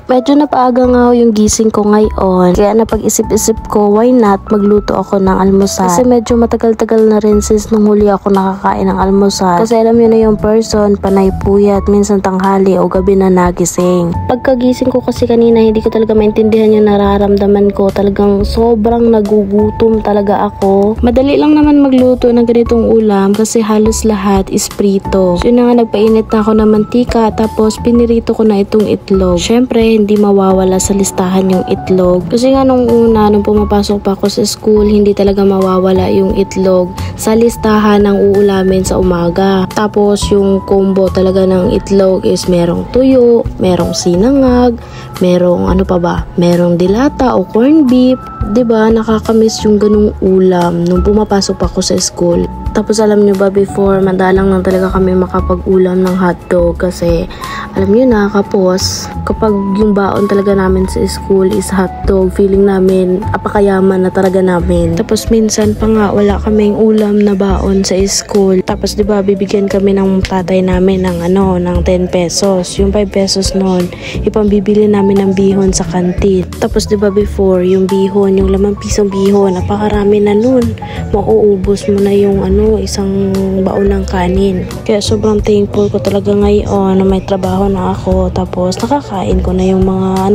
Medyo napaaga nga ho yung gising ko ngayon. Kaya napag-isip-isip ko, why not magluto ako ng almusal. Kasi medyo matagal-tagal na rin since nung huli ako nakakain ng almusal. Kasi alam yun na yung person, panay puyat, minsan tanghali o gabi na nagising. Pagkagising ko kasi kanina, hindi ko talaga maintindihan yung nararamdaman ko. Talagang sobrang nagugutom talaga ako. Madali lang naman magluto ng ganitong ulam kasi halos lahat is prito. So yun na nga, nagpainit na ako ng mantika tapos pinirito ko na itong itlog. Syempre, hindi mawawala sa listahan yung itlog. Kasi nga nung una, nung pumapasok pa ako sa school, hindi talaga mawawala yung itlog sa listahan ng uulamin sa umaga. Tapos yung combo talaga ng itlog is merong tuyo, merong sinangag, merong ano pa ba? Merong dilata o corned beef. 'Di ba? Nakakamiss yung ganung ulam nung pumapasok pa ako sa school. Tapos alam nyo ba, before, madalang lang talaga kami makapag-ulam ng hotdog kasi alam nyo na, kapos, kapag yung baon talaga namin sa school is hotdog, feeling namin apakayaman na talaga namin. Tapos minsan pa nga, wala kaming ulam na baon sa school. Tapos diba, bibigyan kami ng tatay namin ng ng 10 pesos. Yung 5 pesos noon, ipambibili namin ng bihon sa kantin. Tapos diba before, yung bihon, yung 5 pisong bihon, napakarami na nun. Mauubos mo na yung isang baon ng kanin. Kaya sobrang thankful ko talaga ngayon na may trabaho na ako. Tapos nakakain ko na yung mga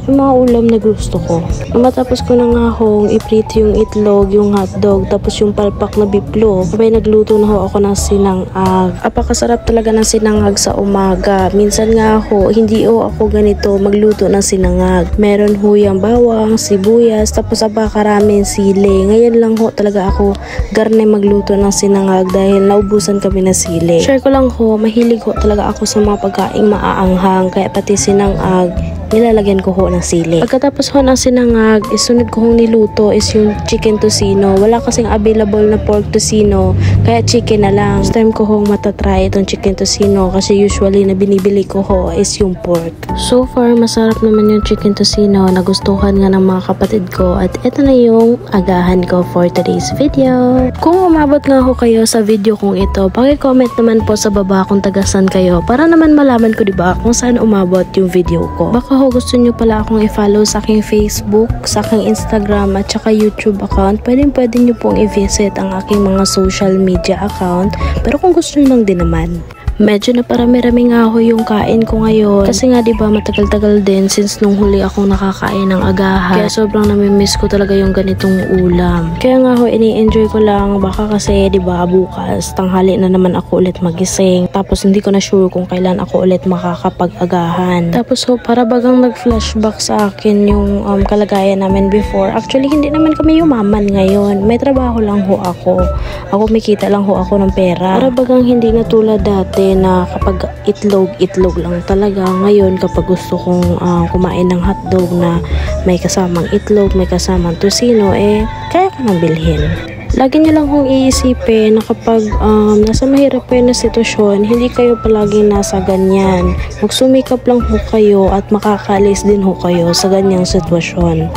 yung mga ulam na gusto ko. Matapos ko na nga hong iprito yung itlog, yung hotdog, tapos yung palpak na biplo. Sabay nagluto na ho ako ng sinangag. Apakasarap talaga ng sinangag sa umaga. Minsan nga hindi ako ganito magluto ng sinangag. Meron ho yung bawang, sibuyas, tapos apakaraming sili. Ngayon lang talaga ako garne magluto ng sinangag dahil naubusan kami na sili. Share ko lang mahilig talaga ako sa mga pagkaing maaanghang, kaya pati sinangag nilalagyan ko ng sili. Pagkatapos ng sinangag, isunod ko niluto is yung chicken tocino. Wala kasing available na pork tocino, kaya chicken na lang. First time ko matatry itong chicken tocino kasi usually na binibili ko is yung pork. So far, masarap naman yung chicken tocino. Nagustuhan nga ng mga kapatid ko at ito na yung agahan ko for today's video. Kung umabot nga kayo sa video kong ito, paki-comment naman po sa baba kung tagasan kayo para naman malaman ko diba kung saan umabot yung video ko. Baka gusto nyo pala akong i-follow sa aking Facebook, sa aking Instagram at saka YouTube account, pwede nyo pong i-visit ang aking mga social media account. Pero kung gusto nyo lang din naman. Medyo na parami-rami nga yung kain ko ngayon. Kasi nga diba matagal-tagal din since nung huli akong nakakain ng agahan. Kaya sobrang namimiss ko talaga yung ganitong ulam. Kaya nga ini-enjoy ko lang. Baka kasi diba bukas tanghali na naman ako ulit magising. Tapos hindi ko na sure kung kailan ako ulit makakapag-agahan. Tapos para bagang nag-flashback sa akin yung kalagayan namin before. Actually hindi naman kami yumaman ngayon. May trabaho lang ako. Ako makita lang ako ng pera. Para bagang hindi na tulad dati na kapag itlog lang talaga. Ngayon kapag gusto kong kumain ng hotdog na may kasamang itlog, may kasamang tocino, kaya ko nang bilhin. Lagi nyo lang iisipin na kapag nasa mahirap kayo na sitwasyon, hindi kayo palaging nasa ganyan. Magsumikap lang kayo at makakalis din kayo sa ganyang sitwasyon.